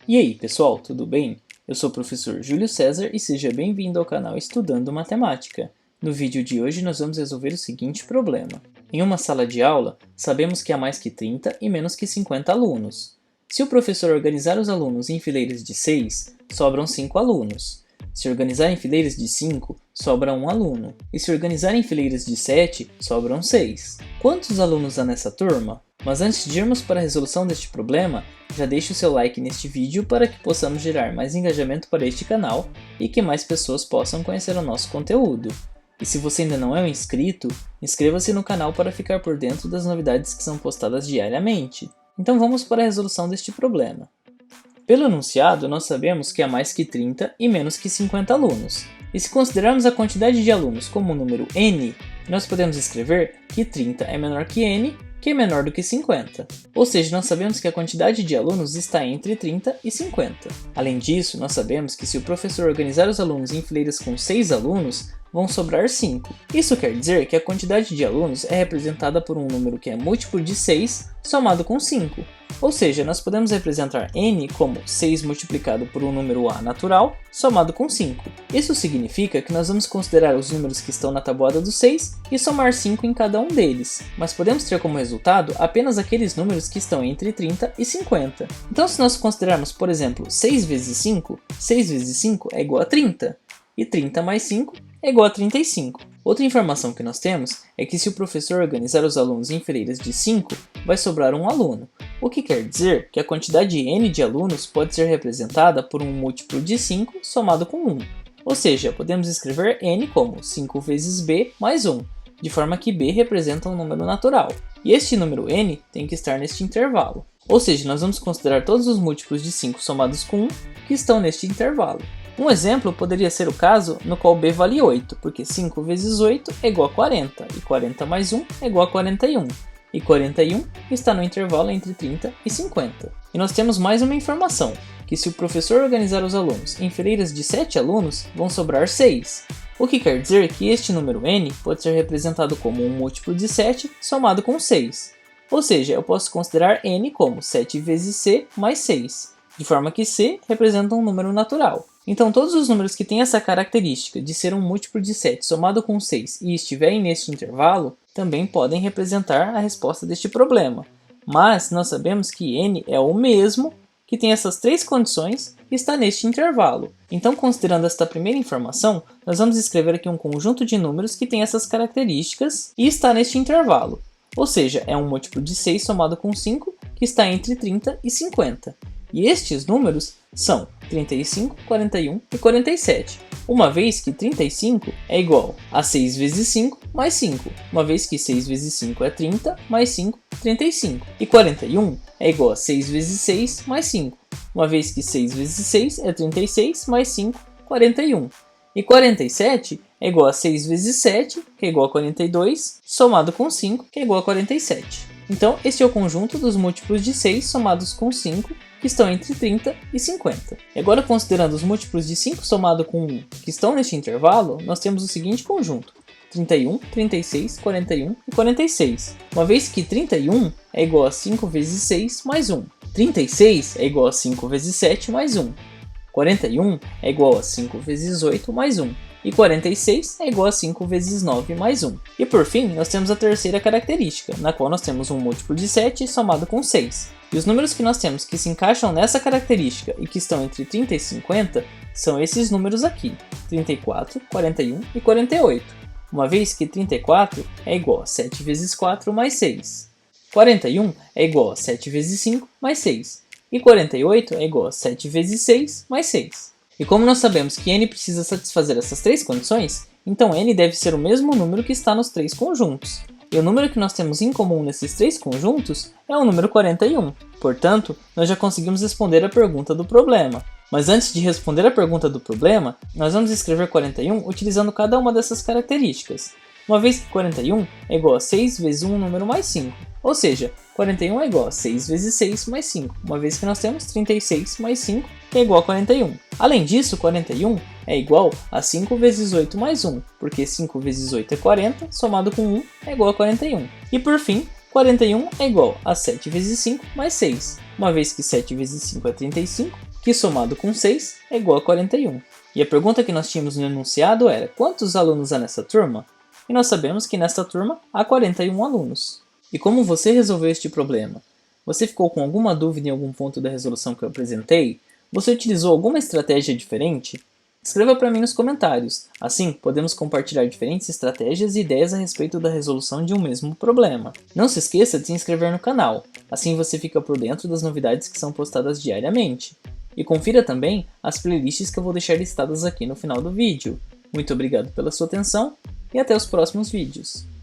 E aí, pessoal, tudo bem? Eu sou o professor Júlio César e seja bem-vindo ao canal Estudando Matemática. No vídeo de hoje nós vamos resolver o seguinte problema. Em uma sala de aula, sabemos que há mais que 30 e menos que 50 alunos. Se o professor organizar os alunos em fileiras de 6, sobram 5 alunos. Se organizar em fileiras de 5, sobra 1 aluno. E se organizar em fileiras de 7, sobram 6. Quantos alunos há nessa turma? Mas antes de irmos para a resolução deste problema, já deixe o seu like neste vídeo para que possamos gerar mais engajamento para este canal e que mais pessoas possam conhecer o nosso conteúdo. E se você ainda não é um inscrito, inscreva-se no canal para ficar por dentro das novidades que são postadas diariamente. Então vamos para a resolução deste problema. Pelo enunciado, nós sabemos que há mais que 30 e menos que 50 alunos. E se considerarmos a quantidade de alunos como o número n, nós podemos escrever que 30 é menor que n, que é menor do que 50. Ou seja, nós sabemos que a quantidade de alunos está entre 30 e 50. Além disso, nós sabemos que se o professor organizar os alunos em fileiras com 6 alunos, vão sobrar 5. Isso quer dizer que a quantidade de alunos é representada por um número que é múltiplo de 6 somado com 5. Ou seja, nós podemos representar n como 6 multiplicado por um número a natural somado com 5. Isso significa que nós vamos considerar os números que estão na tabuada do 6 e somar 5 em cada um deles, mas podemos ter como resultado apenas aqueles números que estão entre 30 e 50. Então se nós considerarmos, por exemplo, 6 vezes 5 é igual a 30, e 30 mais 5 é igual a 35. Outra informação que nós temos é que se o professor organizar os alunos em fileiras de 5, vai sobrar um aluno, o que quer dizer que a quantidade n de alunos pode ser representada por um múltiplo de 5 somado com 1. Ou seja, podemos escrever n como 5 vezes b mais 1, de forma que b representa um número natural. E este número n tem que estar neste intervalo. Ou seja, nós vamos considerar todos os múltiplos de 5 somados com 1 que estão neste intervalo. Um exemplo poderia ser o caso no qual b vale 8, porque 5 vezes 8 é igual a 40, e 40 mais 1 é igual a 41. E 41 está no intervalo entre 30 e 50. E nós temos mais uma informação, que se o professor organizar os alunos em fileiras de 7 alunos, vão sobrar 6. O que quer dizer que este número n pode ser representado como um múltiplo de 7 somado com 6. Ou seja, eu posso considerar n como 7 vezes c mais 6, de forma que c representa um número natural. Então todos os números que têm essa característica de ser um múltiplo de 7 somado com 6 e estiverem neste intervalo, também podem representar a resposta deste problema. Mas nós sabemos que n é o mesmo que tem essas três condições e está neste intervalo. Então, considerando esta primeira informação, nós vamos escrever aqui um conjunto de números que tem essas características e está neste intervalo. Ou seja, é um múltiplo de 6 somado com 5 que está entre 30 e 50. E estes números são 35, 41 e 47, uma vez que 35 é igual a 6 vezes 5 mais 5, uma vez que 6 vezes 5 é 30, mais 5, 35. E 41 é igual a 6 vezes 6 mais 5, uma vez que 6 vezes 6 é 36, mais 5, 41. E 47 é igual a 6 vezes 7, que é igual a 42, somado com 5, que é igual a 47. Então, este é o conjunto dos múltiplos de 6 somados com 5, que estão entre 30 e 50. E agora, considerando os múltiplos de 5 somado com 1, que estão neste intervalo, nós temos o seguinte conjunto: 31, 36, 41 e 46. Uma vez que 31 é igual a 5 vezes 6 mais 1. 36 é igual a 5 vezes 7 mais 1. 41 é igual a 5 vezes 8 mais 1. E 46 é igual a 5 vezes 9 mais 1. E por fim, nós temos a terceira característica, na qual nós temos um múltiplo de 7 somado com 6. E os números que nós temos que se encaixam nessa característica e que estão entre 30 e 50 são esses números aqui: 34, 41 e 48. Uma vez que 34 é igual a 7 vezes 4 mais 6. 41 é igual a 7 vezes 5 mais 6. E 48 é igual a 7 vezes 6 mais 6. E como nós sabemos que n precisa satisfazer essas três condições, então n deve ser o mesmo número que está nos três conjuntos. E o número que nós temos em comum nesses três conjuntos é o número 41. Portanto, nós já conseguimos responder a pergunta do problema. Mas antes de responder a pergunta do problema, nós vamos escrever 41 utilizando cada uma dessas características. Uma vez que 41 é igual a 6 vezes um número mais 5. Ou seja, 41 é igual a 6 vezes 6 mais 5, uma vez que nós temos 36 mais 5, que é igual a 41. Além disso, 41 é igual a 5 vezes 8 mais 1, porque 5 vezes 8 é 40, somado com 1 é igual a 41. E por fim, 41 é igual a 7 vezes 5 mais 6, uma vez que 7 vezes 5 é 35, que somado com 6 é igual a 41. E a pergunta que nós tínhamos no enunciado era: quantos alunos há nessa turma? E nós sabemos que nesta turma há 41 alunos. E como você resolveu este problema? Você ficou com alguma dúvida em algum ponto da resolução que eu apresentei? Você utilizou alguma estratégia diferente? Escreva para mim nos comentários, assim podemos compartilhar diferentes estratégias e ideias a respeito da resolução de um mesmo problema. Não se esqueça de se inscrever no canal, assim você fica por dentro das novidades que são postadas diariamente. E confira também as playlists que eu vou deixar listadas aqui no final do vídeo. Muito obrigado pela sua atenção e até os próximos vídeos.